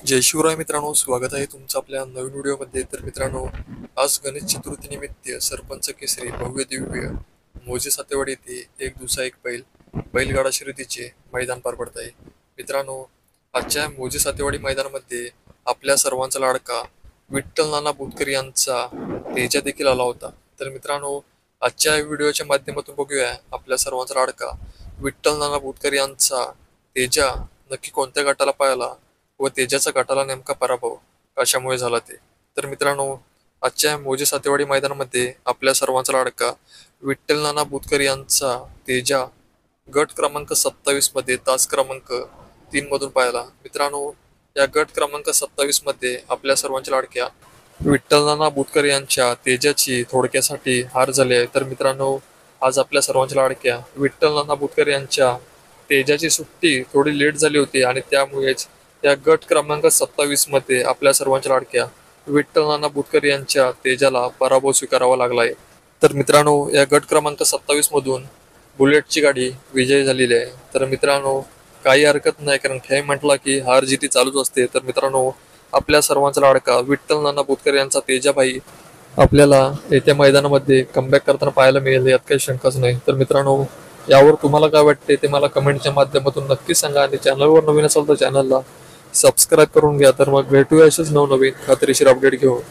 जय शिवराय मित्रांनो, स्वागत आहे तुमचं आपल्या नवीन व्हिडिओमध्ये। तर मित्रांनो, आज गणेश चतुर्थीनिमित्त सरपंच केसरी भव्य दिव्य मोजे सातेवाडी येथे एक दुसरा एक बैलगाडा शर्यतीचे मैदान पार पडत आहे। मित्रांनो, आजच्या मोजे सातेवाडी मैदानामध्ये आपल्या सर्वांचा लाडका विठ्ठल नाना बुतकर यांचा तेजा देखील आला होता। तर मित्रांनो, आजच्या व्हिडिओच्या माध्यमातून बघूया आपल्या सर्वांचा लाडका विठ्ठल नाना बुतकर यांचा तेजा नक्की कोणत्या गटाला पाहिला व तेजाचा गटाला नेमका पराभव कशामुळे झाला ते। तर मित्रांनो, आजच्या मोजे सातेवाडी मैदानामध्ये आपल्या सर्वांचा लाडका विठ्ठल नाना बुतकर यांचा तेजा गट क्रमांक 27 मध्ये तास क्रमांक 3 मधून पाहिला। मित्रांनो, या गट क्रमांक 27 मध्ये आपल्या सर्वांच्या लाडक्या विठ्ठल नाना बुतकर यांच्या तेजाची थोडक्यासाठी हार झाली आहे। तर मित्रांनो, आज आपल्या सर्वांच्या लाडक्या विठ्ठल नाना बुतकर यांच्या तेजाची सुट्टी थोडी लेट झाली होती आणि त्यामुळेच या गट क्रमांक 27 मध्ये आपल्या सर्वांच्या लाडक्या विठ्ठल नाना बुतकर यांच्या तेजाला पराभव स्वीकारावा लागला आहे। तर मित्रांनो, या गट क्रमांक 27 मधून बुलेटची गाडी विजयी झालेली आहे। तर मित्रांनो, काही हरकत नाही, कारण खेळ म्हटला की हार जिती चालूच असते। तर मित्रांनो, आपल्या सर्वांचा लाडका विठ्ठल नाना बुतकर यांचा तेजाभाई आपल्याला येत्या मैदानामध्ये कमबॅक करताना पाहायला मिळेल, यात काही शंकाच नाही। तर मित्रांनो, यावर तुम्हाला काय वाटते ते मला कमेंटच्या माध्यमातून नक्की सांगा आणि चॅनलवर नवीन असाल तर चॅनलला सबस्क्राईब करून घ्या। तर मग भेटूया असेच नवनवीन खात्रीशीर अपडेट घेऊन।